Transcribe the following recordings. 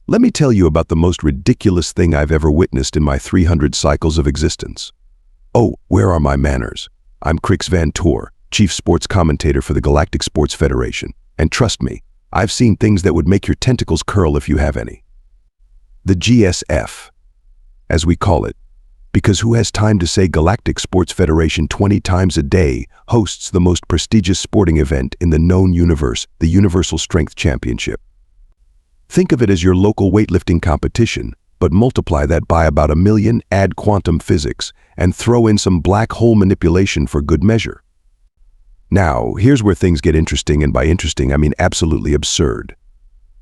Let me tell you about the most ridiculous thing I've ever witnessed in my 300 cycles of existence. Oh, where are my manners? I'm Crix Van Tor, Chief Sports Commentator for the Galactic Sports Federation, and trust me, I've seen things that would make your tentacles curl if you have any. The GSF, as we call it, because who has time to say Galactic Sports Federation 20 times a day hosts the most prestigious sporting event in the known universe, the Universal Strength Championship. Think of it as your local weightlifting competition, but multiply that by about 1 million, add quantum physics, and throw in some black hole manipulation for good measure. Now, here's where things get interesting, and by interesting I mean absolutely absurd.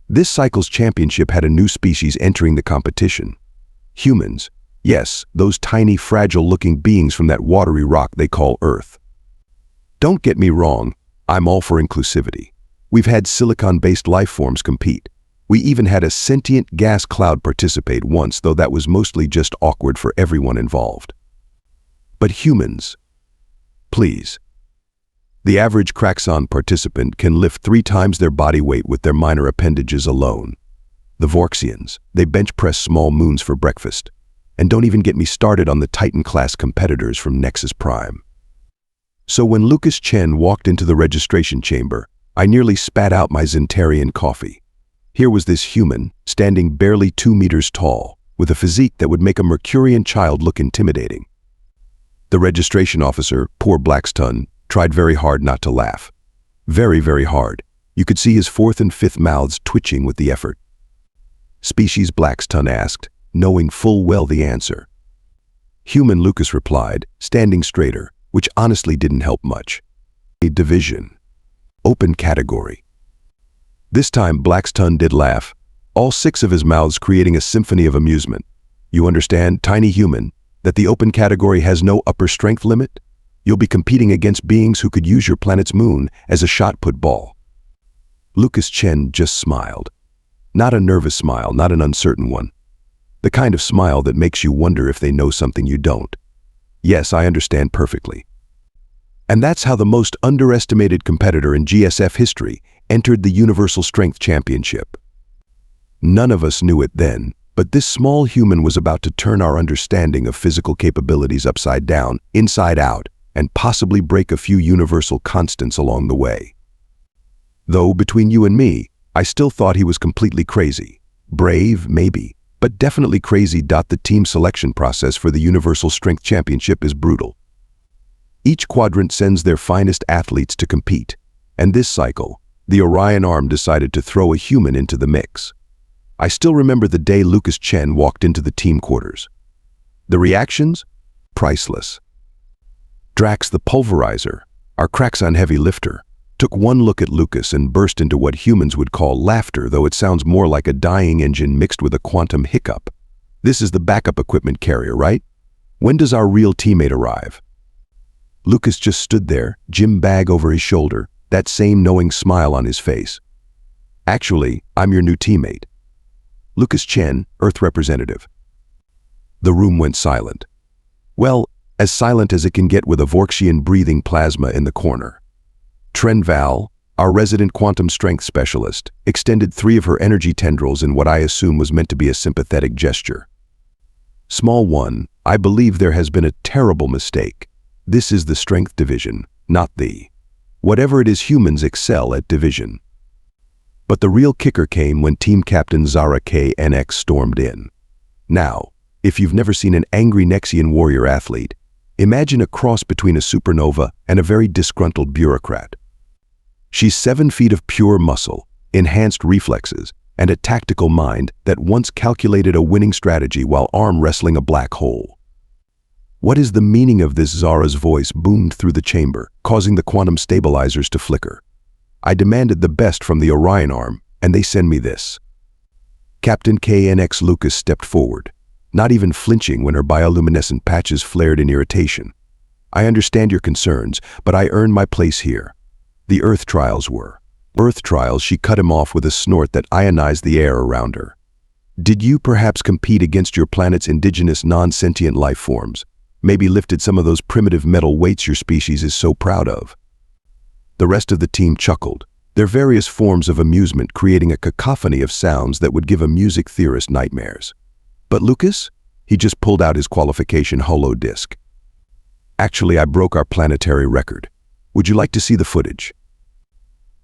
This cycle's championship had a new species entering the competition. Humans. Yes, those tiny, fragile-looking beings from that watery rock they call Earth. Don't get me wrong, I'm all for inclusivity. We've had silicon-based life forms compete. We even had a sentient gas cloud participate once, though that was mostly just awkward for everyone involved. But humans, please. The average Craxon participant can lift 3 times their body weight with their minor appendages alone. The Vorxians, they bench press small moons for breakfast. And don't even get me started on the Titan-class competitors from Nexus Prime. So when Lucas Chen walked into the registration chamber, I nearly spat out my Zentarian coffee. Here was this human, standing barely 2 meters tall, with a physique that would make a Mercurian child look intimidating. The registration officer, poor Blackstun, tried very hard not to laugh. Very, very hard. You could see his 4th and 5th mouths twitching with the effort. Species, Blackstun asked, knowing full well the answer. Human, Lucas replied, standing straighter, which honestly didn't help much. A division. Open category. This time Blackstun did laugh, all 6 of his mouths creating a symphony of amusement. You understand, tiny human, that the open category has no upper strength limit? You'll be competing against beings who could use your planet's moon as a shot put ball. Lucas Chen just smiled. Not a nervous smile, not an uncertain one. The kind of smile that makes you wonder if they know something you don't. Yes, I understand perfectly. And that's how the most underestimated competitor in GSF history entered the Universal Strength Championship. None of us knew it then, but this small human was about to turn our understanding of physical capabilities upside down, inside out, and possibly break a few universal constants along the way. Though, between you and me, I still thought he was completely crazy. Brave, maybe, but definitely crazy. The team selection process for the Universal Strength Championship is brutal. Each quadrant sends their finest athletes to compete, and this cycle, the Orion Arm decided to throw a human into the mix. I still remember the day Lucas Chen walked into the team quarters. The reactions? Priceless. Draxx the Pulverizer, our Craxon heavy lifter, took one look at Lucas and burst into what humans would call laughter, though it sounds more like a dying engine mixed with a quantum hiccup. This is the backup equipment carrier, right? When does our real teammate arrive? Lucas just stood there, gym bag over his shoulder, that same knowing smile on his face. Actually, I'm your new teammate. Lucas Chen, Earth representative. The room went silent. Well, as silent as it can get with a Vorxian breathing plasma in the corner. Tren Val, our resident quantum strength specialist, extended 3 of her energy tendrils in what I assume was meant to be a sympathetic gesture. Small one, I believe there has been a terrible mistake. This is the strength division, not the. Whatever it is, humans excel at division. But the real kicker came when Team Captain Zara K'nx stormed in. Now, if you've never seen an angry Nexian warrior athlete, imagine a cross between a supernova and a very disgruntled bureaucrat. She's 7 feet of pure muscle, enhanced reflexes, and a tactical mind that once calculated a winning strategy while arm wrestling a black hole. What is the meaning of this? Zara's voice boomed through the chamber, causing the quantum stabilizers to flicker. I demanded the best from the Orion Arm, and they send me this. Captain K'nx. Lucas stepped forward, not even flinching when her bioluminescent patches flared in irritation. I understand your concerns, but I earned my place here. The Earth trials were. Earth trials, she cut him off with a snort that ionized the air around her. Did you perhaps compete against your planet's indigenous non-sentient life forms? Maybe lifted some of those primitive metal weights your species is so proud of? The rest of the team chuckled, their various forms of amusement creating a cacophony of sounds that would give a music theorist nightmares. But Lucas? He just pulled out his qualification holo disc. Actually, I broke our planetary record. Would you like to see the footage?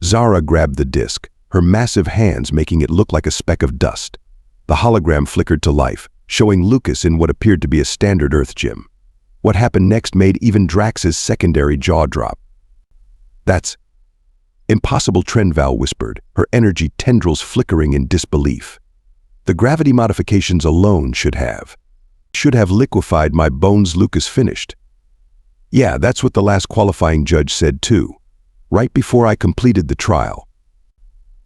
Zara grabbed the disc, her massive hands making it look like a speck of dust. The hologram flickered to life, showing Lucas in what appeared to be a standard Earth gym. What happened next made even Drax's secondary jaw drop. That's impossible, Trenval whispered, her energy tendrils flickering in disbelief. The gravity modifications alone should have liquefied my bones, Lucas finished. Yeah, that's what the last qualifying judge said too, right before I completed the trial.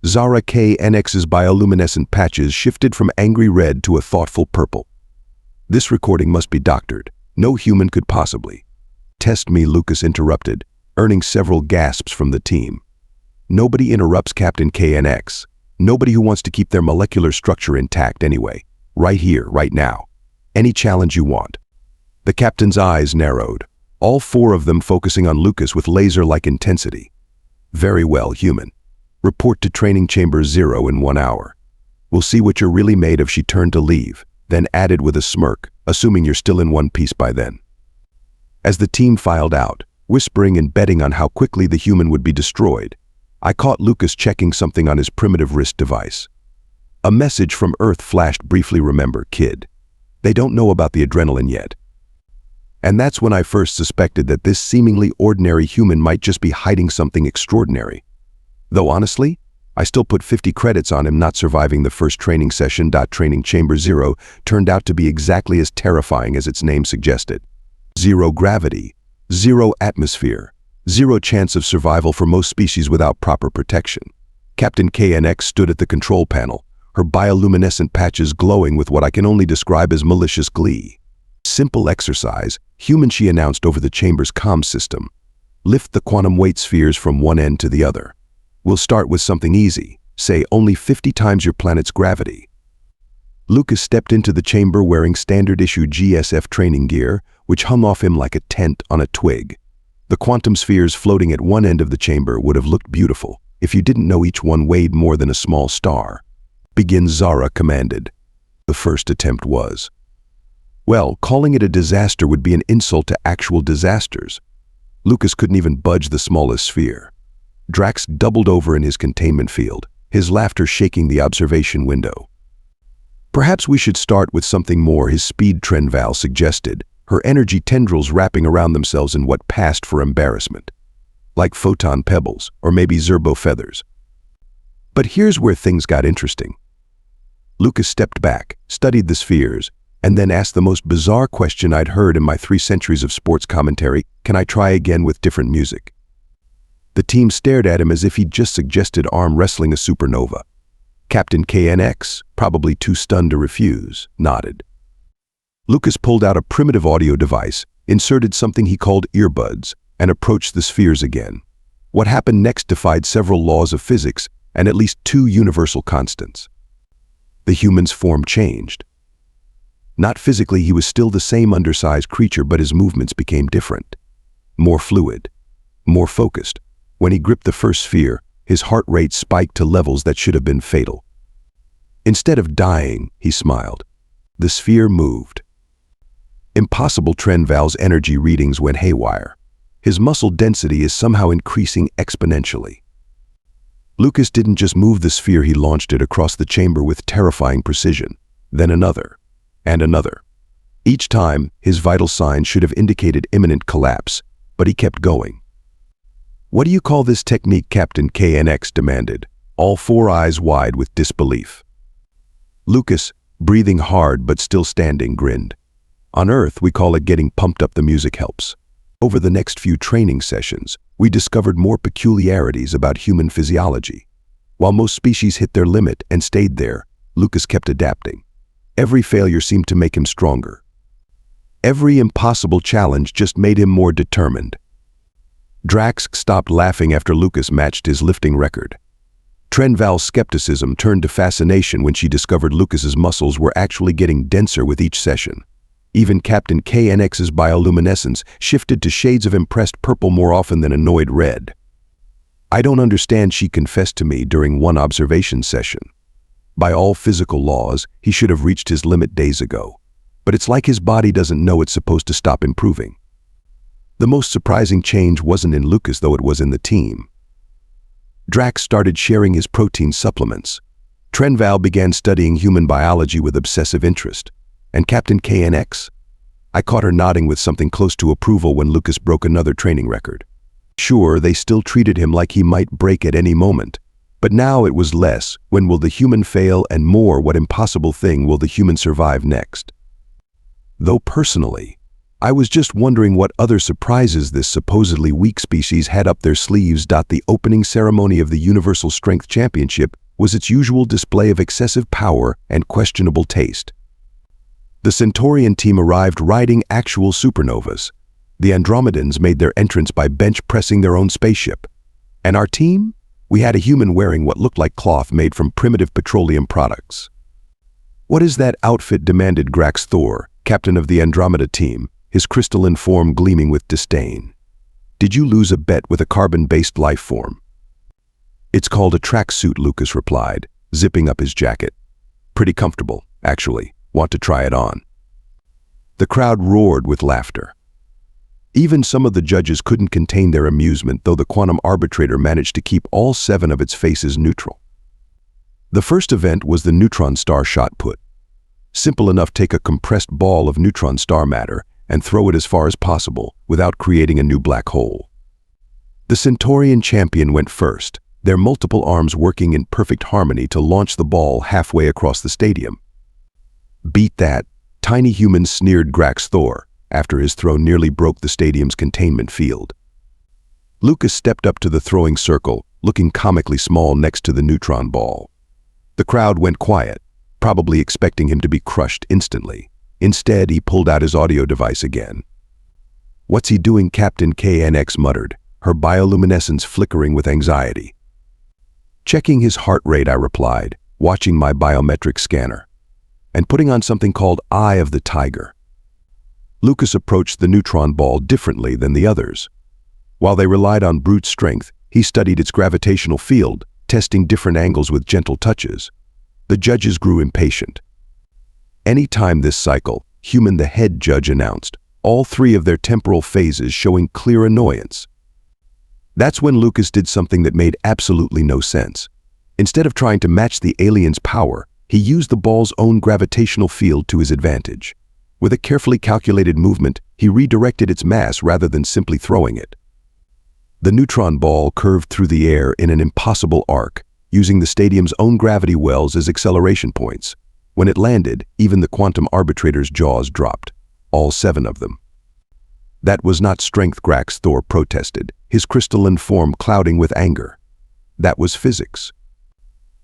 Zara K'nx's bioluminescent patches shifted from angry red to a thoughtful purple. This recording must be doctored. No human could possibly. Test me, Lucas interrupted, earning several gasps from the team. Nobody interrupts Captain K'nx. Nobody who wants to keep their molecular structure intact anyway. Right here, right now. Any challenge you want. The captain's eyes narrowed, all four of them focusing on Lucas with laser-like intensity. Very well, human. Report to Training Chamber 0 in 1 hour. We'll see what you're really made of. She turned to leave, then added with a smirk, assuming you're still in one piece by then. As the team filed out, whispering and betting on how quickly the human would be destroyed, I caught Lucas checking something on his primitive wrist device. A message from Earth flashed briefly. Remember, kid. They don't know about the adrenaline yet. And that's when I first suspected that this seemingly ordinary human might just be hiding something extraordinary. Though honestly, I still put 50 credits on him not surviving the first training session. Training Chamber 0 turned out to be exactly as terrifying as its name suggested. 0 gravity, 0 atmosphere, 0 chance of survival for most species without proper protection. Captain K'nx stood at the control panel, her bioluminescent patches glowing with what I can only describe as malicious glee. Simple exercise, human, she announced over the chamber's comm system. Lift the quantum weight spheres from one end to the other. We'll start with something easy, say only 50 times your planet's gravity. Lucas stepped into the chamber wearing standard-issue GSF training gear, which hung off him like a tent on a twig. The quantum spheres floating at one end of the chamber would have looked beautiful if you didn't know each one weighed more than a small star. Begin, Zara commanded. The first attempt was. Well, calling it a disaster would be an insult to actual disasters. Lucas couldn't even budge the smallest sphere. Draxx doubled over in his containment field, his laughter shaking the observation window. Perhaps we should start with something more, his speed Trenval suggested, her energy tendrils wrapping around themselves in what passed for embarrassment. Like photon pebbles, or maybe zerbo feathers. But here's where things got interesting. Lucas stepped back, studied the spheres, and then asked the most bizarre question I'd heard in my 3 centuries of sports commentary: can I try again with different music? The team stared at him as if he'd just suggested arm wrestling a supernova. Captain K'nx, probably too stunned to refuse, nodded. Lucas pulled out a primitive audio device, inserted something he called earbuds, and approached the spheres again. What happened next defied several laws of physics and at least 2 universal constants. The human's form changed. Not physically, he was still the same undersized creature, but his movements became different. More fluid, more focused. When he gripped the first sphere, his heart rate spiked to levels that should have been fatal. Instead of dying, he smiled. The sphere moved. Impossible, Trenval's energy readings went haywire. His muscle density is somehow increasing exponentially. Lucas didn't just move the sphere, he launched it across the chamber with terrifying precision. Then another, and another. Each time, his vital signs should have indicated imminent collapse, but he kept going. What do you call this technique? Captain K'nx demanded, all 4 eyes wide with disbelief. Lucas, breathing hard but still standing, grinned. On Earth, we call it getting pumped up. The music helps. Over the next few training sessions, we discovered more peculiarities about human physiology. While most species hit their limit and stayed there, Lucas kept adapting. Every failure seemed to make him stronger. Every impossible challenge just made him more determined. Draxx stopped laughing after Lucas matched his lifting record. Trenval's skepticism turned to fascination when she discovered Lucas's muscles were actually getting denser with each session. Even Captain K'nx's bioluminescence shifted to shades of impressed purple more often than annoyed red. I don't understand, she confessed to me during one observation session. By all physical laws, he should have reached his limit days ago. But it's like his body doesn't know it's supposed to stop improving. The most surprising change wasn't in Lucas, though, it was in the team. Draxx started sharing his protein supplements. Trenval began studying human biology with obsessive interest. And Captain K'nx? I caught her nodding with something close to approval when Lucas broke another training record. Sure, they still treated him like he might break at any moment. But now it was less, when will the human fail, and more, what impossible thing will the human survive next? Though personally, I was just wondering what other surprises this supposedly weak species had up their sleeves. The opening ceremony of the Universal Strength Championship was its usual display of excessive power and questionable taste. The Centaurian team arrived riding actual supernovas. The Andromedans made their entrance by bench-pressing their own spaceship. And our team? We had a human wearing what looked like cloth made from primitive petroleum products. "What is that outfit?" demanded Draxx Thor, captain of the Andromeda team, his crystalline form gleaming with disdain. "Did you lose a bet with a carbon-based life form?" "It's called a tracksuit," Lucas replied, zipping up his jacket. "Pretty comfortable, actually. Want to try it on?" The crowd roared with laughter. Even some of the judges couldn't contain their amusement, though the quantum arbitrator managed to keep all 7 of its faces neutral. The first event was the neutron star shot put. Simple enough: take a compressed ball of neutron star matter and throw it as far as possible without creating a new black hole. The Centaurian champion went first, their multiple arms working in perfect harmony to launch the ball halfway across the stadium. "Beat that, tiny human," sneered Draxx Thor, after his throw nearly broke the stadium's containment field. Lucas stepped up to the throwing circle, looking comically small next to the neutron ball. The crowd went quiet, probably expecting him to be crushed instantly. Instead, he pulled out his audio device again. "What's he doing?" Captain K'nx muttered, her bioluminescence flickering with anxiety. "Checking his heart rate," I replied, watching my biometric scanner. "And putting on something called Eye of the Tiger." Lucas approached the neutron ball differently than the others. While they relied on brute strength, he studied its gravitational field, testing different angles with gentle touches. The judges grew impatient. Any time this cycle, Human, the head judge, announced, all 3 of their temporal phases showing clear annoyance. That's when Lucas did something that made absolutely no sense. Instead of trying to match the alien's power, he used the ball's own gravitational field to his advantage. With a carefully calculated movement, he redirected its mass rather than simply throwing it. The neutron ball curved through the air in an impossible arc, using the stadium's own gravity wells as acceleration points. When it landed, even the quantum arbitrator's jaws dropped, all 7 of them. "That was not strength," Draxx Thor protested, his crystalline form clouding with anger. "That was physics."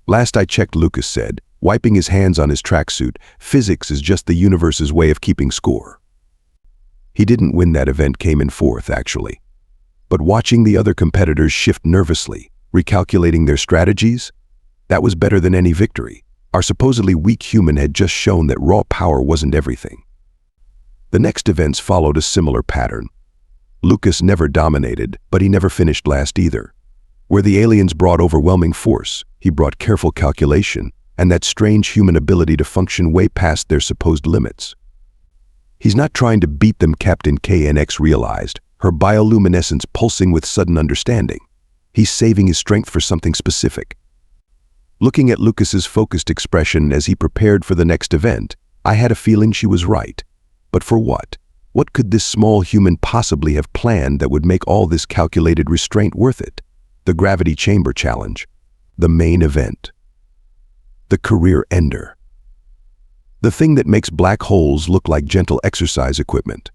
"Last I checked," Lucas said, wiping his hands on his tracksuit, "physics is just the universe's way of keeping score." He didn't win that event, came in 4th, actually. But watching the other competitors shift nervously, recalculating their strategies, that was better than any victory. Our supposedly weak human had just shown that raw power wasn't everything. The next events followed a similar pattern. Lucas never dominated, but he never finished last either. Where the aliens brought overwhelming force, he brought careful calculation and that strange human ability to function way past their supposed limits. "He's not trying to beat them," Captain K'nx realized, her bioluminescence pulsing with sudden understanding. "He's saving his strength for something specific." Looking at Lucas's focused expression as he prepared for the next event, I had a feeling she was right. But for what? What could this small human possibly have planned that would make all this calculated restraint worth it? The gravity chamber challenge. The main event. The career ender. The thing that makes black holes look like gentle exercise equipment.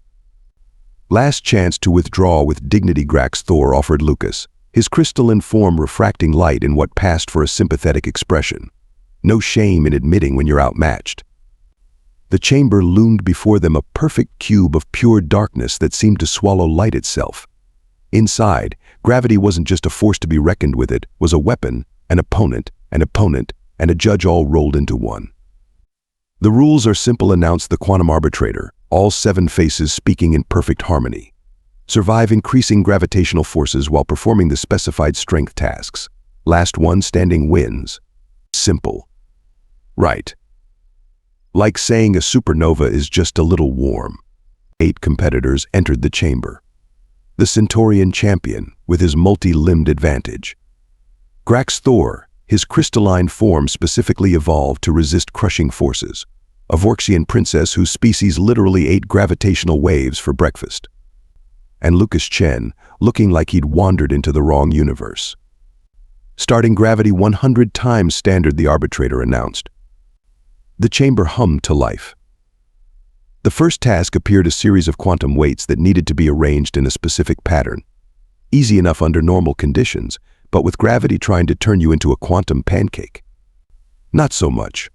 "Last chance to withdraw with dignity," Draxx Thor offered Lucas, his crystalline form refracting light in what passed for a sympathetic expression. "No shame in admitting when you're outmatched." The chamber loomed before them, a perfect cube of pure darkness that seemed to swallow light itself. Inside, gravity wasn't just a force to be reckoned with, it was a weapon, an opponent, and a judge all rolled into one. "The rules are simple," announced the quantum arbitrator, all 7 faces speaking in perfect harmony. Survive increasing gravitational forces while performing the specified strength tasks. Last one standing wins. Simple. Right. Like saying a supernova is just a little warm. 8 competitors entered the chamber. The Centaurian champion, with his multi-limbed advantage. Draxx Thor, his crystalline form specifically evolved to resist crushing forces. A Vorxian princess whose species literally ate gravitational waves for breakfast. And Lucas Chen, looking like he'd wandered into the wrong universe. Starting gravity 100 times standard, the arbitrator announced. The chamber hummed to life. The first task appeared a series of quantum weights that needed to be arranged in a specific pattern. Easy enough under normal conditions, but with gravity trying to turn you into a quantum pancake. Not so much.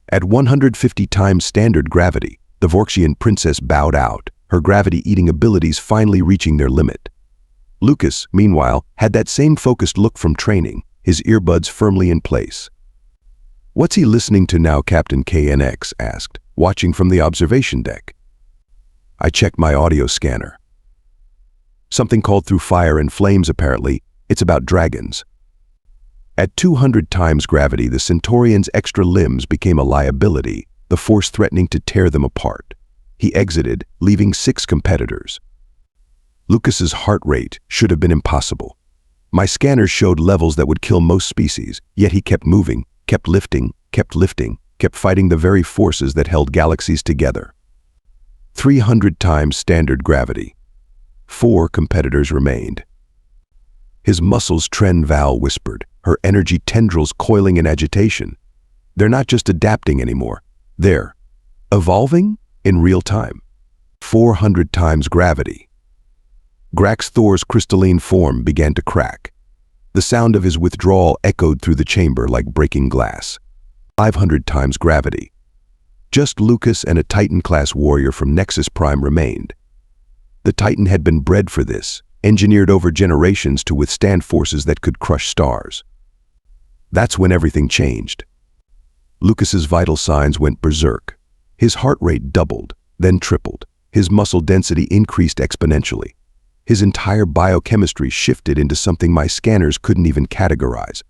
At 150 times standard gravity, the Vorxian princess bowed out, her gravity-eating abilities finally reaching their limit. Lucas, meanwhile, had that same focused look from training, his earbuds firmly in place. "What's he listening to now?" Captain K'nx asked, watching from the observation deck. I checked my audio scanner. Something called through fire and flames apparently. It's about dragons. At 200 times gravity, the Centaurian's extra limbs became a liability, the force threatening to tear them apart. He exited, leaving 6 competitors. Lucas's heart rate should have been impossible. My scanners showed levels that would kill most species, yet he kept moving, kept lifting, kept fighting the very forces that held galaxies together. 300 times standard gravity. 4 competitors remained. His muscles trend, Val whispered, her energy tendrils coiling in agitation. They're not just adapting anymore. They're evolving in real time. 400 times gravity. Draxx Thor's crystalline form began to crack. The sound of his withdrawal echoed through the chamber like breaking glass. 500 times gravity. Just Lucas and a Titan-class warrior from Nexus Prime remained. The Titan had been bred for this, engineered over generations to withstand forces that could crush stars. That's when everything changed. Lucas's vital signs went berserk. His heart rate doubled, then tripled. His muscle density increased exponentially. His entire biochemistry shifted into something my scanners couldn't even categorize.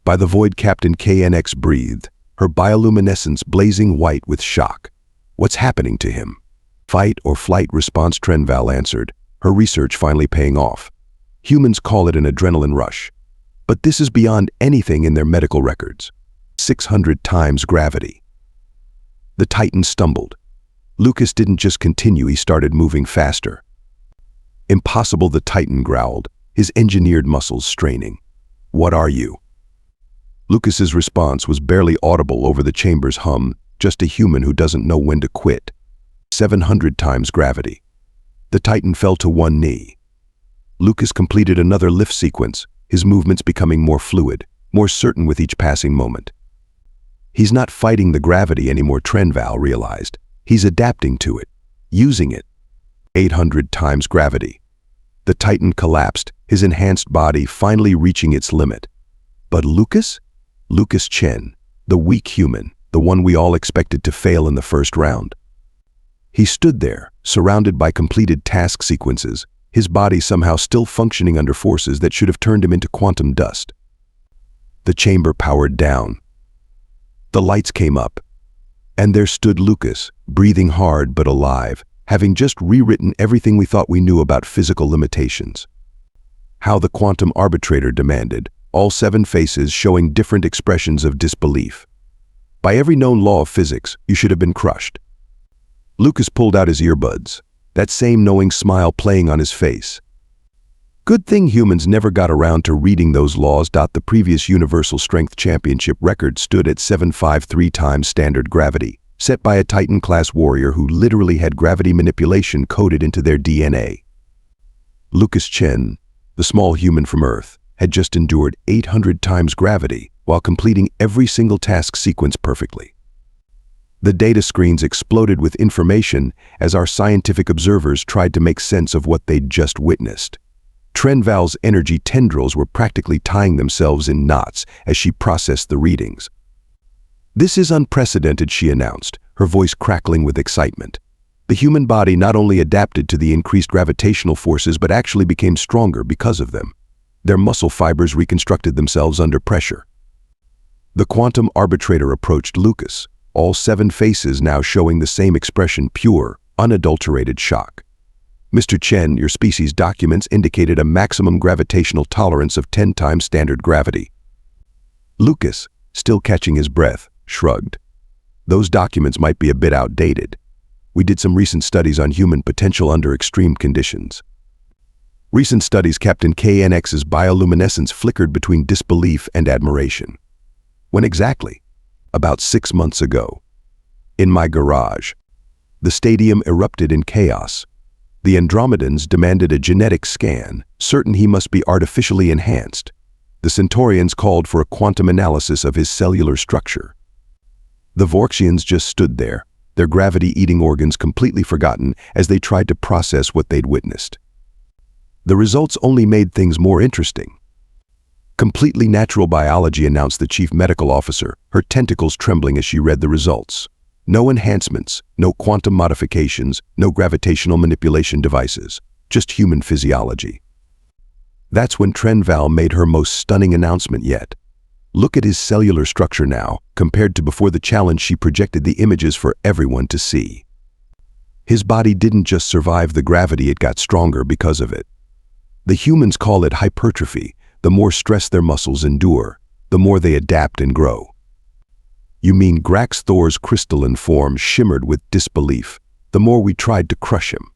By the void, Captain K'nx breathed, her bioluminescence blazing white with shock. What's happening to him? Fight or flight response, Trenval answered, her research finally paying off. Humans call it an adrenaline rush. But this is beyond anything in their medical records. 600 times gravity. The Titan stumbled. Lucas didn't just continue, he started moving faster. Impossible, the Titan growled, his engineered muscles straining. What are you? Lucas's response was barely audible over the chamber's hum, just a human who doesn't know when to quit. 700 times gravity. The Titan fell to one knee. Lucas completed another lift sequence, his movements becoming more fluid, more certain with each passing moment. He's not fighting the gravity anymore, Trenval realized. He's adapting to it, using it. 800 times gravity. The Titan collapsed, his enhanced body finally reaching its limit. But Lucas? Lucas Chen, the weak human, the one we all expected to fail in the first round. He stood there, surrounded by completed task sequences, his body somehow still functioning under forces that should have turned him into quantum dust. The chamber powered down. The lights came up. And there stood Lucas, breathing hard but alive, having just rewritten everything we thought we knew about physical limitations. How the quantum arbitrator demanded, all 7 faces showing different expressions of disbelief. By every known law of physics, you should have been crushed. Lucas pulled out his earbuds, that same knowing smile playing on his face. Good thing humans never got around to reading those laws. The previous Universal Strength Championship record stood at 753 times standard gravity, set by a Titan-class warrior who literally had gravity manipulation coded into their DNA. Lucas Chen, the small human from Earth, had just endured 800 times gravity while completing every single task sequence perfectly. The data screens exploded with information as our scientific observers tried to make sense of what they'd just witnessed. Trenval's energy tendrils were practically tying themselves in knots as she processed the readings. "This is unprecedented," she announced, her voice crackling with excitement. The human body not only adapted to the increased gravitational forces but actually became stronger because of them. Their muscle fibers reconstructed themselves under pressure. The quantum arbitrator approached Lucas, all 7 faces now showing the same expression: pure, unadulterated shock. Mr. Chen, your species documents indicated a maximum gravitational tolerance of 10 times standard gravity. Lucas, still catching his breath, shrugged. Those documents might be a bit outdated. We did some recent studies on human potential under extreme conditions. Recent studies, Captain K'nx's bioluminescence flickered between disbelief and admiration. When exactly? About 6 months ago. In my garage. The stadium erupted in chaos. The Andromedans demanded a genetic scan, certain he must be artificially enhanced. The Centaurians called for a quantum analysis of his cellular structure. The Vorxians just stood there, their gravity-eating organs completely forgotten as they tried to process what they'd witnessed. The results only made things more interesting. Completely natural biology, announced the chief medical officer, her tentacles trembling as she read the results. No enhancements, no quantum modifications, no gravitational manipulation devices, just human physiology. That's when Trenval made her most stunning announcement yet. Look at his cellular structure now, compared to before the challenge. She projected the images for everyone to see. His body didn't just survive the gravity, it got stronger because of it. The humans call it hypertrophy. The more stress their muscles endure, the more they adapt and grow. You mean Draxx Thor's crystalline form shimmered with disbelief, the more we tried to crush him.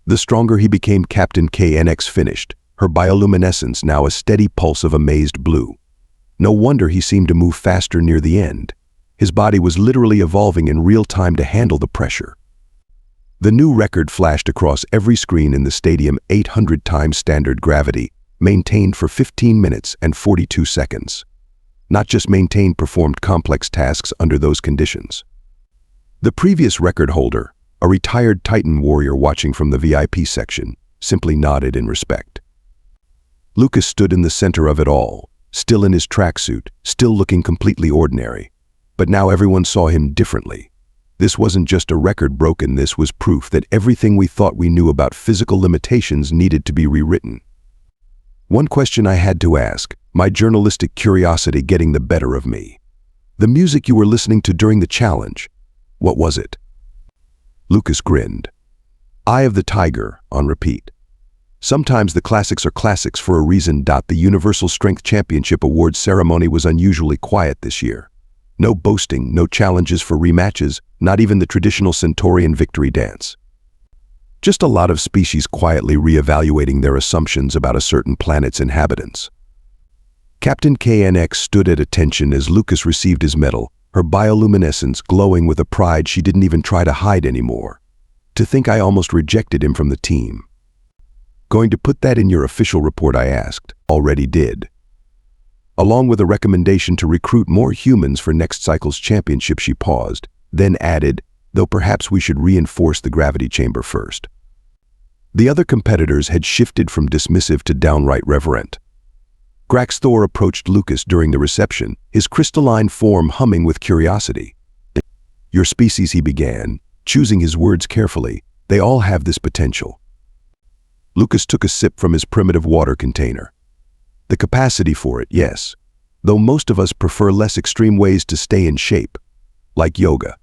The stronger he became, Captain K'nx finished, her bioluminescence now a steady pulse of amazed blue. No wonder he seemed to move faster near the end. His body was literally evolving in real time to handle the pressure. The new record flashed across every screen in the stadium: 800 times standard gravity, maintained for 15 minutes and 42 seconds. Not just maintained, performed complex tasks under those conditions. The previous record holder, a retired Titan warrior watching from the VIP section, simply nodded in respect. Lucas stood in the center of it all, still in his tracksuit, still looking completely ordinary. But now everyone saw him differently. This wasn't just a record broken, this was proof that everything we thought we knew about physical limitations needed to be rewritten. One question I had to ask, my journalistic curiosity getting the better of me. The music you were listening to during the challenge, what was it? Lucas grinned. Eye of the Tiger, on repeat. Sometimes the classics are classics for a reason. The Universal Strength Championship Awards ceremony was unusually quiet this year. No boasting, no challenges for rematches, not even the traditional Centaurian victory dance. Just a lot of species quietly reevaluating their assumptions about a certain planet's inhabitants. Captain K'nx stood at attention as Lucas received his medal, her bioluminescence glowing with a pride she didn't even try to hide anymore. To think I almost rejected him from the team. Going to put that in your official report, I asked. Already did. Along with a recommendation to recruit more humans for next cycle's championship, she paused, then added, though perhaps we should reinforce the gravity chamber first. The other competitors had shifted from dismissive to downright reverent. Draxx Thor approached Lucas during the reception, his crystalline form humming with curiosity. Your species, he began, choosing his words carefully, they all have this potential. Lucas took a sip from his primitive water container. The capacity for it, yes, though most of us prefer less extreme ways to stay in shape, like yoga.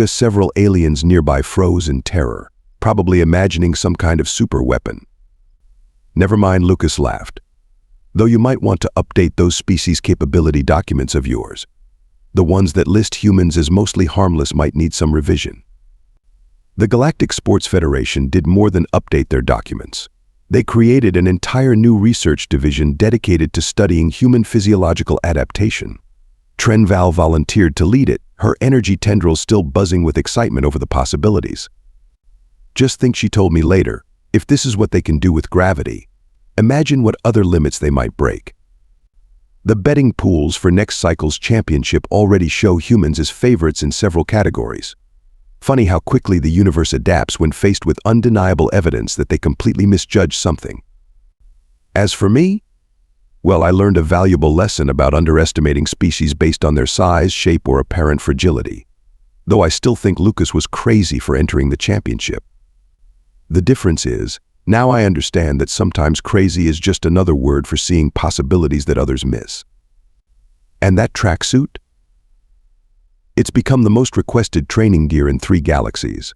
Several aliens nearby froze in terror, probably imagining some kind of super weapon. Never mind, Lucas laughed. Though you might want to update those species capability documents of yours. The ones that list humans as mostly harmless might need some revision. The Galactic Sports Federation did more than update their documents. They created an entire new research division dedicated to studying human physiological adaptation. Trenval volunteered to lead it, her energy tendrils still buzzing with excitement over the possibilities. Just think, she told me later, if this is what they can do with gravity, imagine what other limits they might break. The betting pools for next cycle's championship already show humans as favorites in several categories. Funny how quickly the universe adapts when faced with undeniable evidence that they completely misjudge something. As for me, well, I learned a valuable lesson about underestimating species based on their size, shape, or apparent fragility. though I still think Lucas was crazy for entering the championship. The difference is, now I understand that sometimes crazy is just another word for seeing possibilities that others miss. And that tracksuit? It's become the most requested training gear in 3 galaxies.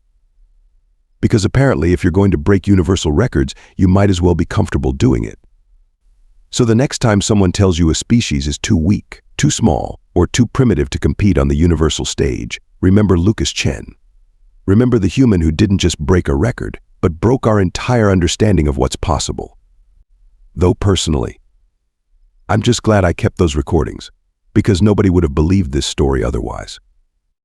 Because apparently if you're going to break universal records, you might as well be comfortable doing it. So the next time someone tells you a species is too weak, too small, or too primitive to compete on the universal stage, remember Lucas Chen. Remember the human who didn't just break a record, but broke our entire understanding of what's possible. Though personally, I'm just glad I kept those recordings, because nobody would have believed this story otherwise.